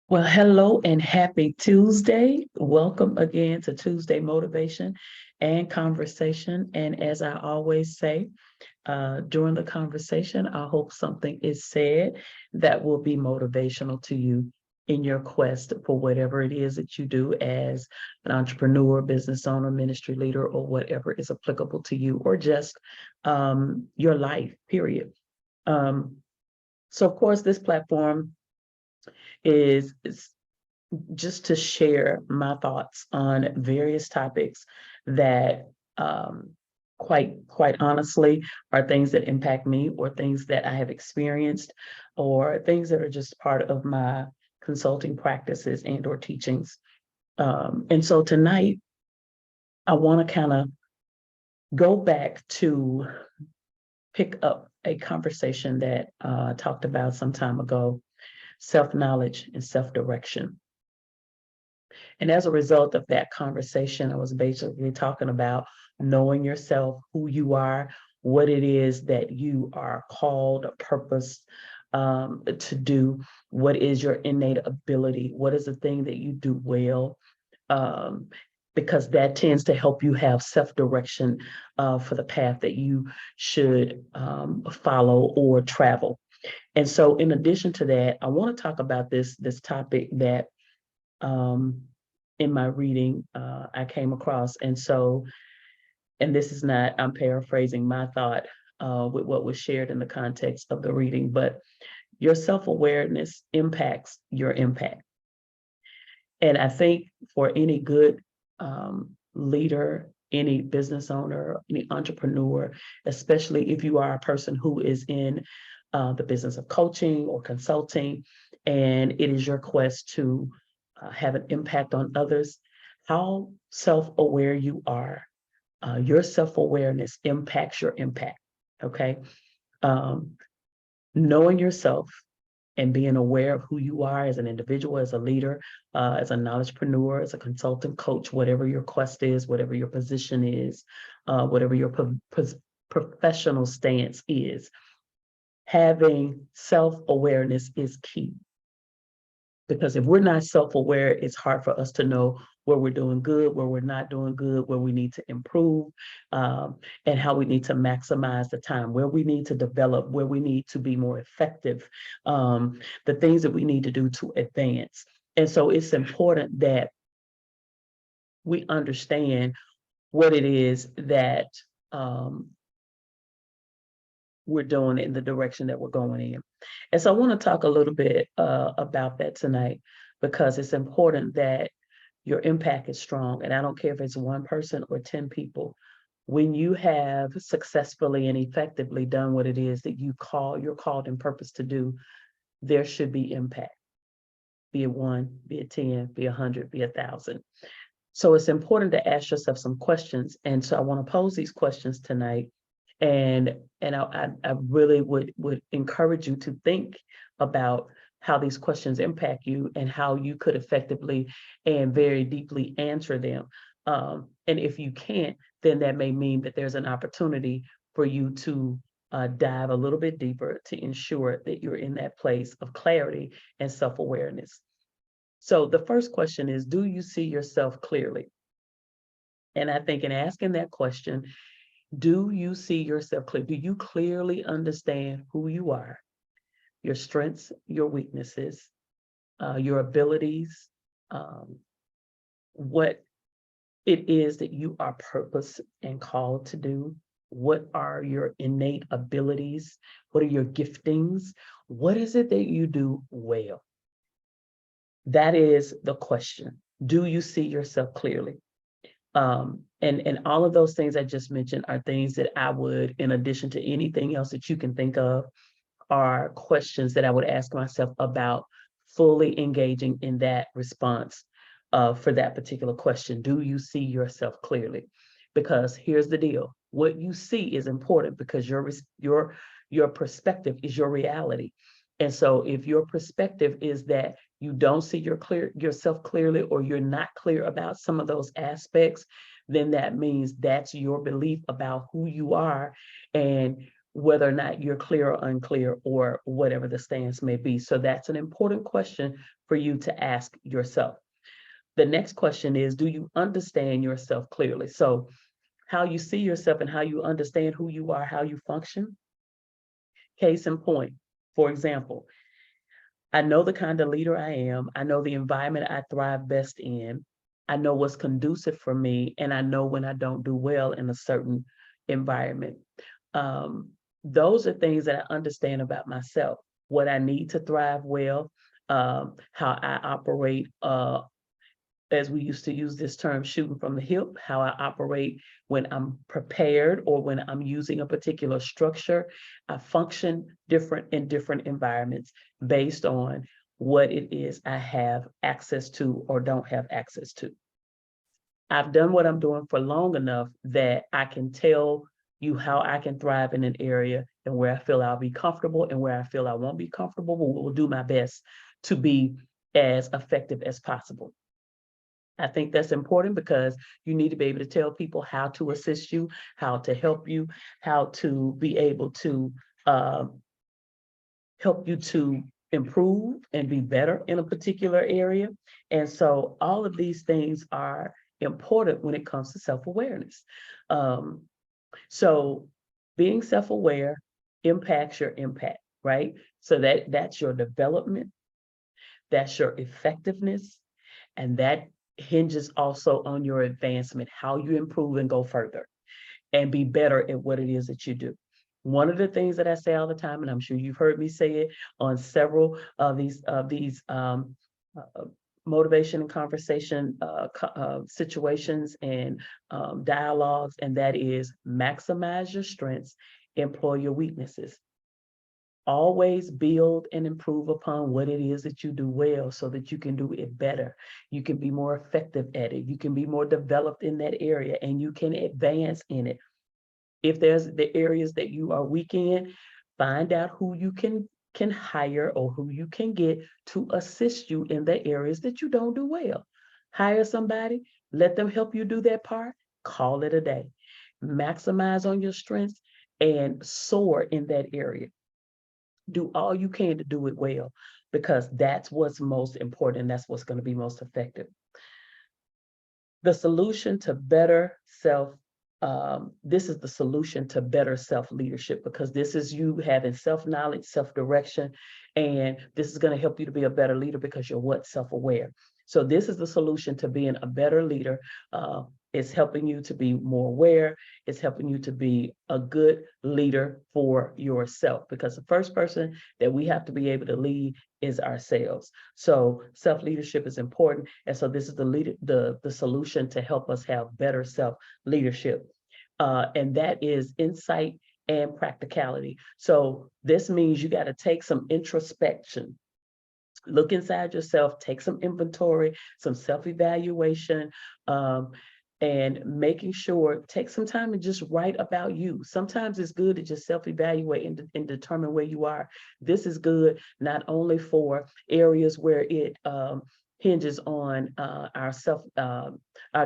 Well, hello and happy Tuesday. Welcome again to Tuesday Motivation and Conversation. And as I always say, during the conversation, I hope something is said that will be motivational to you in your quest for whatever it is that you do as an entrepreneur, business owner, ministry leader, or whatever is applicable to you, or just your life, period. So, of course, this platform is just to share my thoughts on various topics that quite honestly are things that impact me or things that I have experienced or things that are just part of my consulting practices and or teachings. And so tonight I want to kind of go back to pick up a conversation that I talked about some time ago, self-knowledge and self-direction. And as a result of that conversation, I was basically talking about knowing yourself, who you are, what it is that you are called, purpose to do, what is your innate ability, what is the thing that you do well, because that tends to help you have self-direction for the path that you should follow or travel. And so in addition to that, I want to talk about this topic that in my reading I came across. And so, and this is not, I'm paraphrasing my thought with what was shared in the context of the reading, but your self-awareness impacts your impact. And I think for any good leader, any business owner, any entrepreneur, especially if you are a person who is in the business of coaching or consulting, and it is your quest to have an impact on others, how self-aware you are, your self-awareness impacts your impact, okay? Knowing yourself and being aware of who you are as an individual, as a leader, as a knowledgepreneur, as a consultant coach, whatever your quest is, whatever your position is, whatever your professional stance is, having self-awareness is key. Because if we're not self-aware, it's hard for us to know where we're doing good, where we're not doing good, where we need to improve, and how we need to maximize the time, where we need to develop, where we need to be more effective, the things that we need to do to advance. And so it's important that we understand what it is that we're doing in the direction that we're going in. And so I want to talk a little bit about that tonight, because it's important that your impact is strong. And I don't care if it's one person or 10 people. When you have successfully and effectively done what it is that you're called in purpose to do, there should be impact. Be it 1, be it 10, be 100, be 1,000. So it's important to ask yourself some questions. And so I want to pose these questions tonight. And I really would encourage you to think about how these questions impact you and how you could effectively and very deeply answer them. And if you can't, then that may mean that there's an opportunity for you to dive a little bit deeper to ensure that you're in that place of clarity and self-awareness. So the first question is, do you see yourself clearly? And I think in asking that question, do you see yourself clearly? Do you clearly understand who you are, your strengths, your weaknesses, your abilities, what it is that you are purposed and called to do? What are your innate abilities? What are your giftings? What is it that you do well? That is the question. Do you see yourself clearly? And all of those things I just mentioned are things that I would, in addition to anything else that you can think of, are questions that I would ask myself about fully engaging in that response for that particular question. Do you see yourself clearly? Because here's the deal. What you see is important because your perspective is your reality. And so if your perspective is that you don't see yourself clearly, or you're not clear about some of those aspects, then that means that's your belief about who you are. And whether or not you're clear or unclear or whatever the stance may be. So that's an important question for you to ask yourself. The next question is, do you understand yourself clearly? So how you see yourself and how you understand who you are, how you function. Case in point, for example, I know the kind of leader I am. I know the environment I thrive best in. I know what's conducive for me, and I know when I don't do well in a certain environment. Um, those are things that I understand about myself, what I need to thrive well, how I operate, as we used to use this term, shooting from the hip, how I operate when I'm prepared or when I'm using a particular structure. I function different in different environments based on what it is I have access to or don't have access to. I've done what I'm doing for long enough that I can tell you how I can thrive in an area and where I feel I'll be comfortable and where I feel I won't be comfortable, but will do my best to be as effective as possible. I think that's important because you need to be able to tell people how to assist you, how to help you, how to be able to uh, help you to improve and be better in a particular area. And so all of these things are important when it comes to self-awareness. Um, so being self-aware impacts your impact, right? So that's your development, that's your effectiveness, and that hinges also on your advancement, how you improve and go further and be better at what it is that you do. One of the things that I say all the time, and I'm sure you've heard me say it on several of these motivation and conversation situations and dialogues, and that is maximize your strengths, employ your weaknesses. Always build and improve upon what it is that you do well so that you can do it better. You can be more effective at it. You can be more developed in that area and you can advance in it. If there's the areas that you are weak in, find out who you can hire or who you can get to assist you in the areas that you don't do well. Hire somebody, let them help you do that part, call it a day. Maximize on your strengths and soar in that area. Do all you can to do it well, because that's what's most important. That's what's going to be most effective. The solution to better self, this is the solution to better self-leadership, because this is you having self-knowledge, self-direction, and this is going to help you to be a better leader because you're what? Self-aware. So this is the solution to being a better leader. It's helping you to be more aware. It's helping you to be a good leader for yourself, because the first person that we have to be able to lead is ourselves. So self-leadership is important. And so this is the solution to help us have better self-leadership. And that is insight and practicality. So this means you got to take some introspection. Look inside yourself, take some inventory, some self-evaluation, and making sure, take some time and just write about you. Sometimes it's good to just self-evaluate and determine where you are. This is good not only for areas where it hinges on our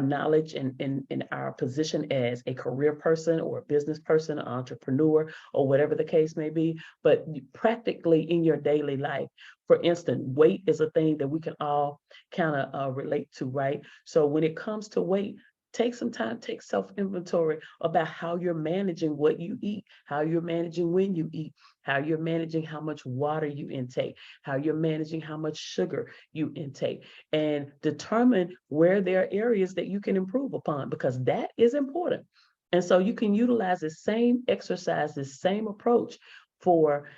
knowledge and our position as a career person or a business person, an entrepreneur, or whatever the case may be, but practically in your daily life. For instance, weight is a thing that we can all kind of relate to, right? So when it comes to weight, take some time, take self-inventory about how you're managing what you eat, how you're managing when you eat, how you're managing how much water you intake, how you're managing how much sugar you intake, and determine where there are areas that you can improve upon, because that is important. And so you can utilize the same exercise, the same approach for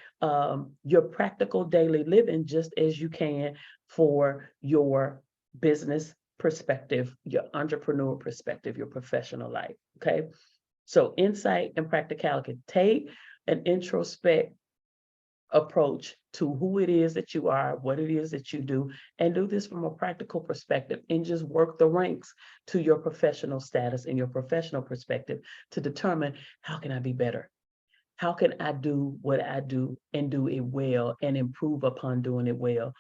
your practical daily living, just as you can for your business perspective, your entrepreneur perspective, your professional life. Okay. So insight and practicality. Take an introspect approach to who it is that you are, what it is that you do, and do this from a practical perspective, and just work the ranks to your professional status and your professional perspective to determine, how can I be better? How can I do what I do and do it well and improve upon doing it well?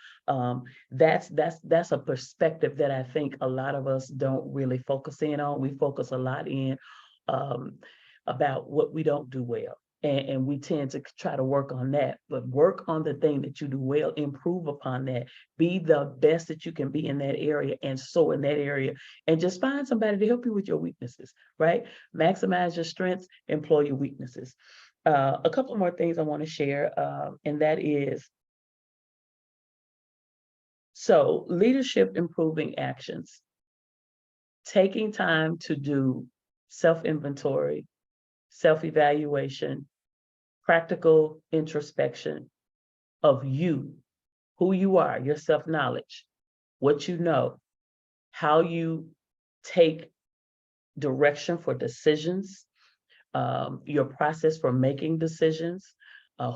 That's a perspective that I think a lot of us don't really focus in on. We focus a lot in about what we don't do well. And we tend to try to work on that, but work on the thing that you do well, improve upon that, be the best that you can be in that area, and so in that area, and just find somebody to help you with your weaknesses, right? Maximize your strengths, employ your weaknesses. A couple more things I want to share, and that is, so leadership improving actions, taking time to do self-inventory, self-evaluation, practical introspection of you, who you are, your self-knowledge, what you know, how you take direction for decisions, your process for making decisions,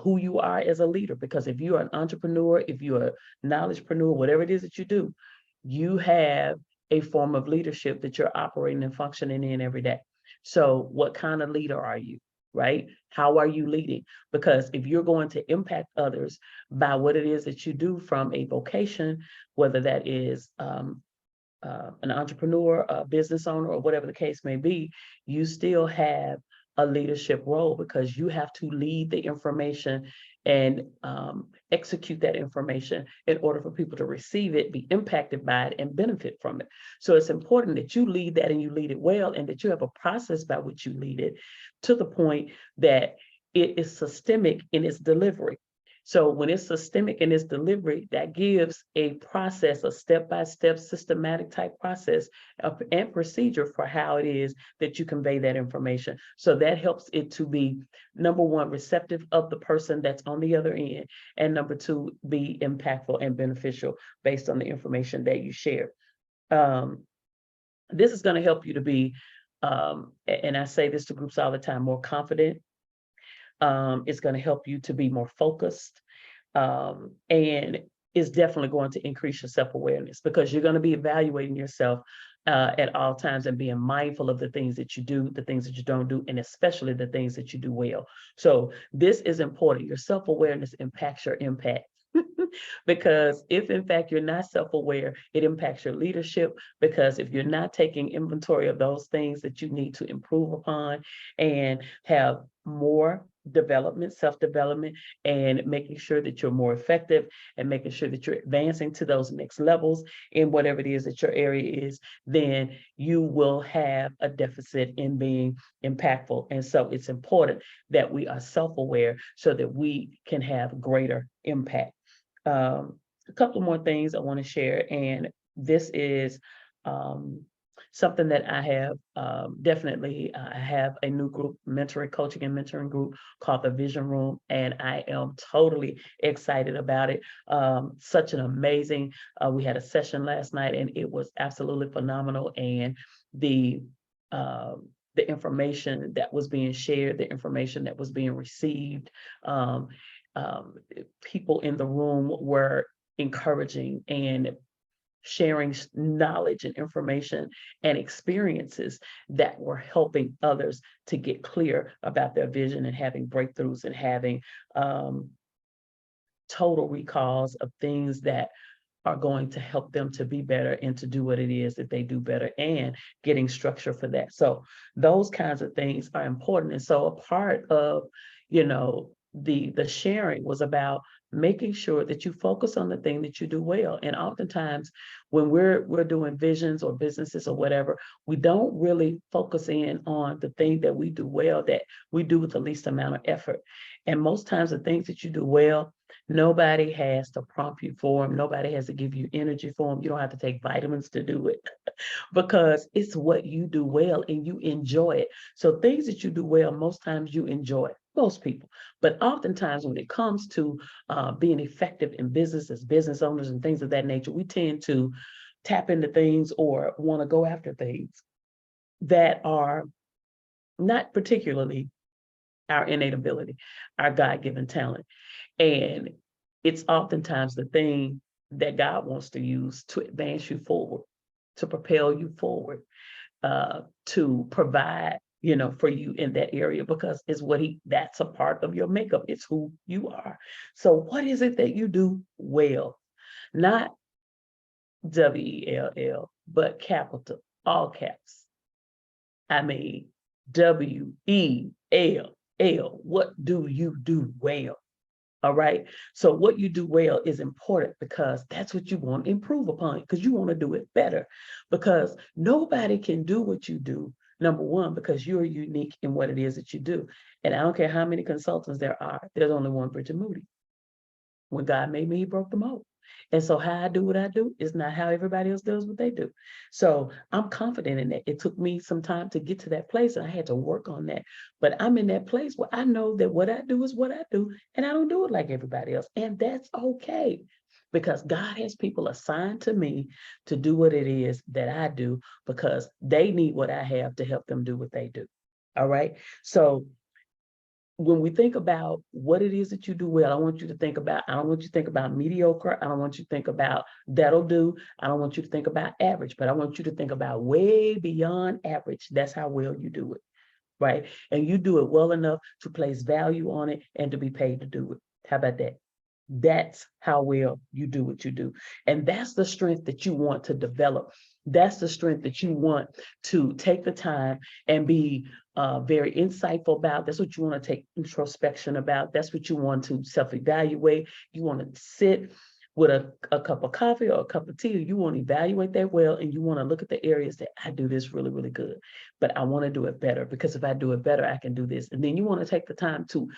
who you are as a leader. Because if you're an entrepreneur, if you're a knowledgepreneur, whatever it is that you do, you have a form of leadership that you're operating and functioning in every day. So what kind of leader are you, right? How are you leading? Because if you're going to impact others by what it is that you do from a vocation, whether that is an entrepreneur, a business owner, or whatever the case may be, you still have a leadership role, because you have to lead the information and execute that information in order for people to receive it, be impacted by it, and benefit from it. So it's important that you lead that, and you lead it well, and that you have a process by which you lead it to the point that it is systemic in its delivery. So when it's systemic in its delivery, that gives a process, a step-by-step systematic type process and procedure for how it is that you convey that information. So that helps it to be, number one, receptive of the person that's on the other end, and number two, be impactful and beneficial based on the information that you share. This is going to help you to be, and I say this to groups all the time, more confident. It's going to help you to be more focused, and is definitely going to increase your self-awareness, because you're going to be evaluating yourself at all times and being mindful of the things that you do, the things that you don't do, and especially the things that you do well. So this is important. Your self-awareness impacts your impact. Because if in fact you're not self-aware, it impacts your leadership, because if you're not taking inventory of those things that you need to improve upon and have more development, self-development, and making sure that you're more effective and making sure that you're advancing to those next levels in whatever it is that your area is, then you will have a deficit in being impactful. And so it's important that we are self-aware so that we can have greater impact. A couple more things I want to share, and this is something that I have definitely. I have a new group, mentoring, coaching, and mentoring group called the Vision Room, and I am totally excited about it. Such an amazing. We had a session last night, and it was absolutely phenomenal. And the information that was being shared, the information that was being received. People in the room were encouraging and sharing knowledge and information and experiences that were helping others to get clear about their vision and having breakthroughs and having total recalls of things that are going to help them to be better and to do what it is that they do better, and getting structure for that. So those kinds of things are important. And so a part of, the sharing was about making sure that you focus on the thing that you do well. And oftentimes when we're doing visions or businesses or whatever, we don't really focus in on the thing that we do well, that we do with the least amount of effort. And most times the things that you do well, nobody has to prompt you for them. Nobody has to give you energy for them. You don't have to take vitamins to do it because it's what you do well and you enjoy it. So things that you do well, most times you enjoy it, most people. But oftentimes when it comes to being effective in business as business owners and things of that nature, we tend to tap into things or want to go after things that are not particularly our innate ability, our God-given talent. And it's oftentimes the thing that God wants to use to advance you forward, to propel you forward, to provide, for you in that area, because it's that's a part of your makeup. It's who you are. So what is it that you do well? Not WELL, but capital, all caps. I mean, WELL. L, what do you do well? All right. So what you do well is important because that's what you want to improve upon, because you want to do it better, because nobody can do what you do. Number one, because you're unique in what it is that you do. And I don't care how many consultants there are, there's only one Bridgette Moody. When God made me, he broke the mold. And so how I do what I do is not how everybody else does what they do. So I'm confident in that. It took me some time to get to that place, and I had to work on that. But I'm in that place where I know that what I do is what I do, and I don't do it like everybody else. And that's okay, because God has people assigned to me to do what it is that I do, because they need what I have to help them do what they do. All right. So when we think about what it is that you do well, I want you to think about, I don't want you to think about mediocre. I don't want you to think about that'll do. I don't want you to think about average, but I want you to think about way beyond average. That's how well you do it, right? And you do it well enough to place value on it and to be paid to do it. How about that? That's how well you do what you do. And that's the strength that you want to develop. That's the strength that you want to take the time and be very insightful about. That's what you want to take introspection about. That's what you want to self-evaluate. You want to sit with a cup of coffee or a cup of tea. You want to evaluate that well, and you want to look at the areas that I do this really, really good, but I want to do it better, because if I do it better, I can do this. And then you want to take the time to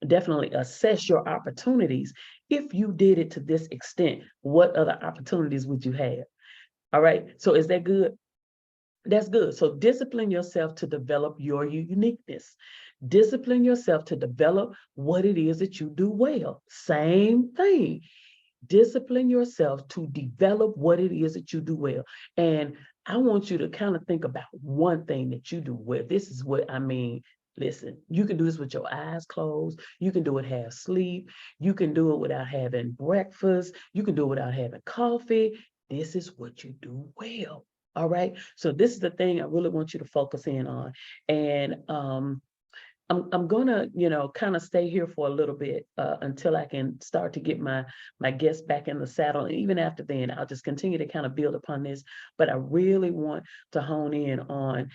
definitely assess your opportunities. If you did it to this extent, what other opportunities would you have? All right. So is that good? That's good. So discipline yourself to develop your uniqueness. Discipline yourself to develop what it is that you do well. Same thing. Discipline yourself to develop what it is that you do well. And I want you to kind of think about one thing that you do well. This is what I mean. Listen, you can do this with your eyes closed. You can do it half sleep. You can do it without having breakfast. You can do it without having coffee. This is what you do well. All right. So this is the thing I really want you to focus in on. And I'm gonna, kind of stay here for a little bit until I can start to get my guests back in the saddle. And even after then, I'll just continue to kind of build upon this. But I really want to hone in on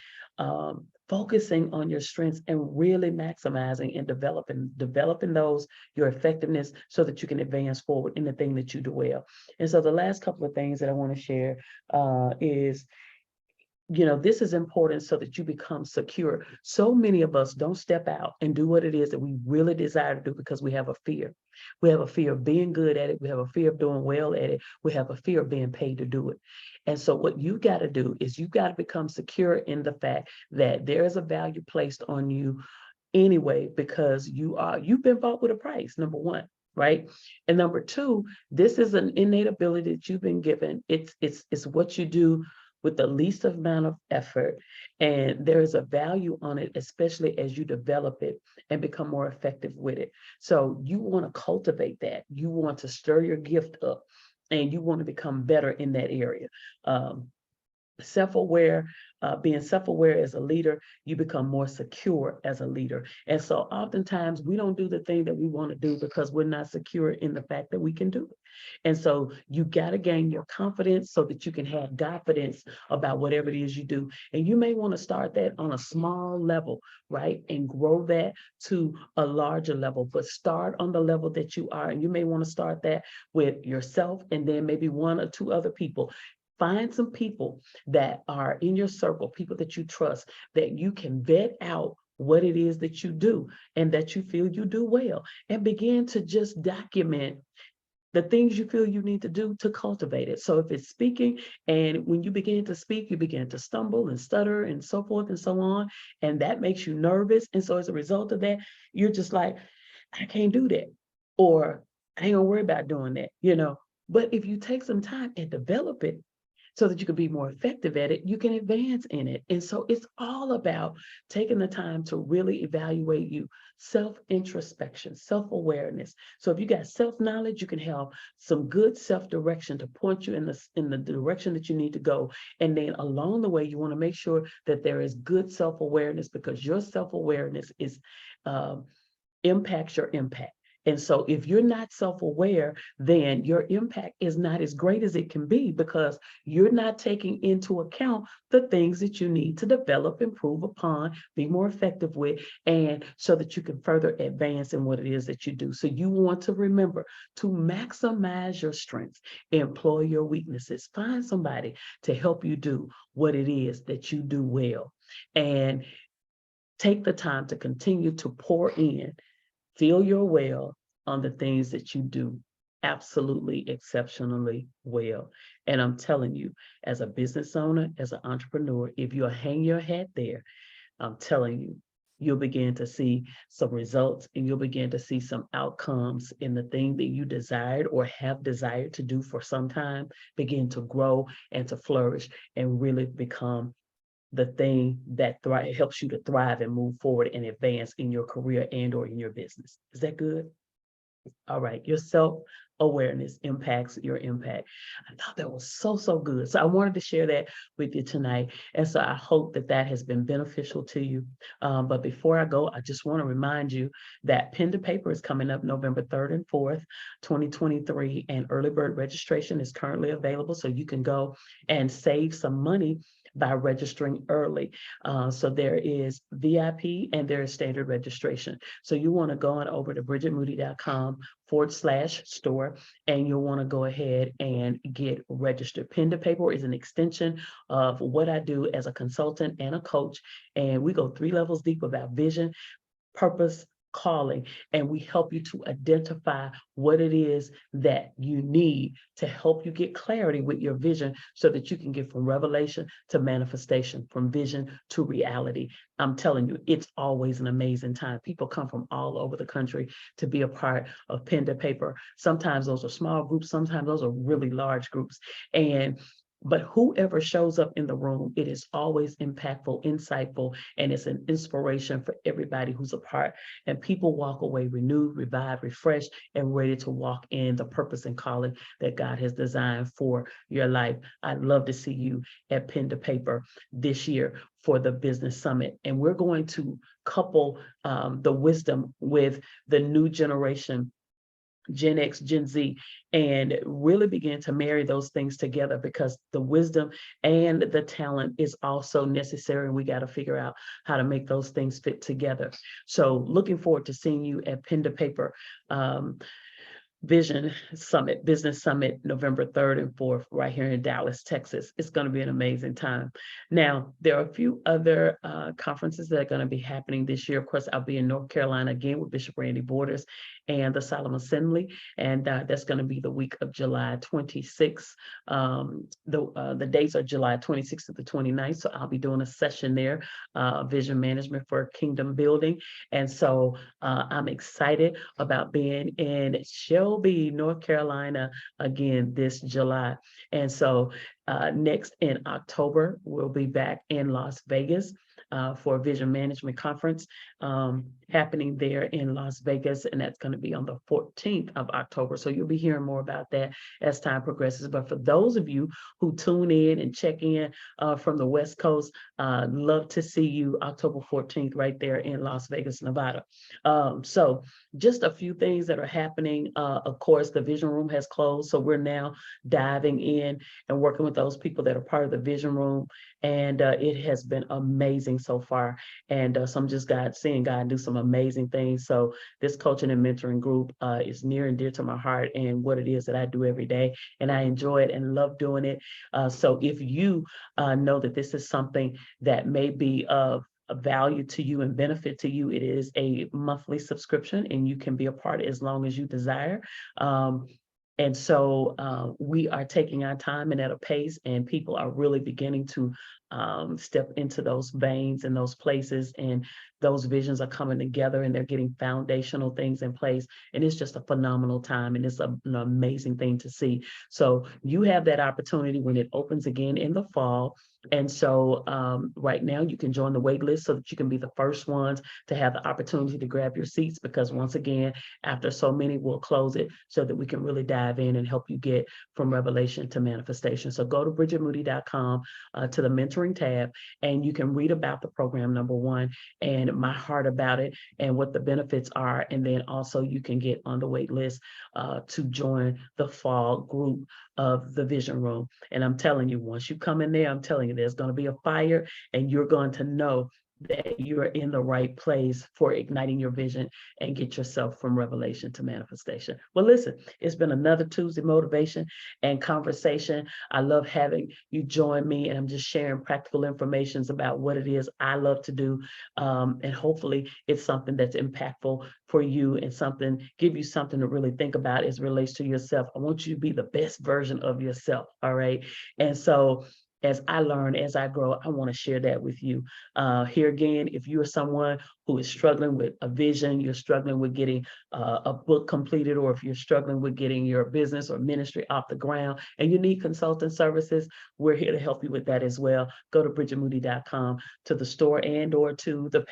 focusing on your strengths and really maximizing and developing those, your effectiveness, so that you can advance forward in the thing that you do well. And so the last couple of things that I want to share is, this is important so that you become secure. So many of us don't step out and do what it is that we really desire to do because we have a fear. We have a fear of being good at it. We have a fear of doing well at it. We have a fear of being paid to do it. And so what you got to do is you got to become secure in the fact that there is a value placed on you anyway, because you've been bought with a price, number one. Right. And number two, this is an innate ability that you've been given. It's what you do with the least amount of effort. And there is a value on it, especially as you develop it and become more effective with it. So you want to cultivate that. You want to stir your gift up, and you want to become better in that area. Self-aware, being self-aware as a leader, you become more secure as a leader. And so oftentimes we don't do the thing that we want to do because we're not secure in the fact that we can do it. And so you got to gain your confidence so that you can have confidence about whatever it is you do. And you may want to start that on a small level, right? And grow that to a larger level, but start on the level that you are. And you may want to start that with yourself and then maybe one or two other people. Find some people that are in your circle, people that you trust, that you can vet out what it is that you do and that you feel you do well, and begin to just document the things you feel you need to do to cultivate it. So if it's speaking, and when you begin to speak, you begin to stumble and stutter and so forth and so on, and that makes you nervous. And so as a result of that, you're just like, I can't do that, or I ain't gonna worry about doing that. But if you take some time and develop it, so that you can be more effective at it, you can advance in it. And so it's all about taking the time to really evaluate you, self-introspection, self-awareness. So if you got self-knowledge, you can have some good self-direction to point you in the direction that you need to go. And then along the way, you want to make sure that there is good self-awareness, because your self-awareness is impacts your impact. And so if you're not self-aware, then your impact is not as great as it can be because you're not taking into account the things that you need to develop, improve upon, be more effective with, and so that you can further advance in what it is that you do. So you want to remember to maximize your strengths, employ your weaknesses, find somebody to help you do what it is that you do well, and take the time to continue to pour in, fill your well on the things that you do absolutely exceptionally well. And I'm telling you, as a business owner, as an entrepreneur, if you'll hang your hat there, I'm telling you, you'll begin to see some results and you'll begin to see some outcomes in the thing that you desired or have desired to do for some time, begin to grow and to flourish and really become the thing that helps you to thrive and move forward and advance in your career and or in your business. Is that good? All right, your self-awareness impacts your impact. I thought that was so good. So I wanted to share that with you tonight. And so I hope that that has been beneficial to you. But before I go, I just want to remind you that Pen to Paper is coming up November 3rd and 4th, 2023, and early bird registration is currently available. So you can go and save some money by registering early. So there is VIP and there is standard registration. So you want to go on over to bridgettemoody.com/store, and you'll want to go ahead and get registered. Pen to Paper is an extension of what I do as a consultant and a coach. And we go 3 levels deep about vision, purpose, calling, and we help you to identify what it is that you need to help you get clarity with your vision so that you can get from revelation to manifestation, from vision to reality. I'm telling you, it's always an amazing time. People come from all over the country to be a part of Pen to Paper. Sometimes those are small groups, sometimes those are really large groups. But whoever shows up in the room, it is always impactful, insightful, and it's an inspiration for everybody who's a part. And people walk away renewed, revived, refreshed, and ready to walk in the purpose and calling that God has designed for your life. I'd love to see you at Pen to Paper this year for the Business Summit. And we're going to couple the wisdom with the new generation, Gen X, Gen Z, and really begin to marry those things together because the wisdom and the talent is also necessary. And we got to figure out how to make those things fit together. So looking forward to seeing you at Pen to Paper Vision Summit, Business Summit, November 3rd and 4th, right here in Dallas, Texas. It's going to be an amazing time. Now, there are a few other conferences that are going to be happening this year. Of course, I'll be in North Carolina again with Bishop Randy Borders and the Solemn Assembly, and that's going to be the week of July 26th. The dates are July 26th to the 29th, so I'll be doing a session there, Vision Management for Kingdom Building. And so I'm excited about being in Shelby, North Carolina, again this July. And so next in October, we'll be back in Las Vegas for a Vision Management Conference happening there in Las Vegas, and that's going to be on the 14th of October. So you'll be hearing more about that as time progresses. But for those of you who tune in and check in from the West Coast, love to see you October 14th right there in Las Vegas, Nevada. So just a few things that are happening. Of course, the Vision Room has closed, so we're now diving in and working with those people that are part of the Vision Room, and it has been amazing so far. And so I'm just seeing God do some amazing things. So this coaching and mentoring group is near and dear to my heart and what it is that I do every day, and I enjoy it and love doing it. So if you know that this is something that may be of value to you and benefit to you, it is a monthly subscription and you can be a part as long as you desire. And so we are taking our time and at a pace, and people are really beginning to step into those veins and those places, and those visions are coming together and they're getting foundational things in place. And it's just a phenomenal time, and it's an amazing thing to see. So you have that opportunity when it opens again in the fall. And so right now you can join the wait list so that you can be the first ones to have the opportunity to grab your seats, because once again, after so many, we'll close it so that we can really dive in and help you get from revelation to manifestation. So go to bridgettemoody.com to the mentor mentoring tab, and you can read about the program, number one, and my heart about it and what the benefits are. And then also you can get on the wait list to join the fall group of the Vision Room. And I'm telling you, once you come in there, I'm telling you, there's going to be a fire, and you're going to know that you're in the right place for igniting your vision and get yourself from revelation to manifestation. Well, listen, it's been another Tuesday motivation and conversation. I love having you join me, and I'm just sharing practical information about what it is I love to do. And hopefully it's something that's impactful for you and something, give you something to really think about as it relates to yourself. I want you to be the best version of yourself. All right. And so as I learn, as I grow, I want to share that with you. Here again, if you're someone who is struggling with a vision, you're struggling with getting a book completed, or if you're struggling with getting your business or ministry off the ground and you need consulting services, we're here to help you with that as well. Go to bridgettemoody.com, to the store and or to the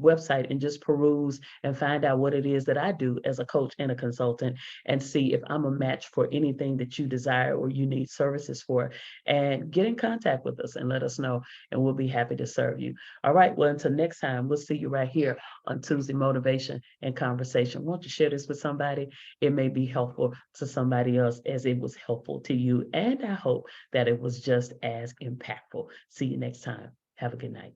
website, and just peruse and find out what it is that I do as a coach and a consultant, and see if I'm a match for anything that you desire or you need services for. And get in contact with us and let us know, and we'll be happy to serve you. All right. Well, until next time, we'll see you right here on Tuesday Motivation and Conversation. Won't you share this with somebody? It may be helpful to somebody else as it was helpful to you. And I hope that it was just as impactful. See you next time. Have a good night.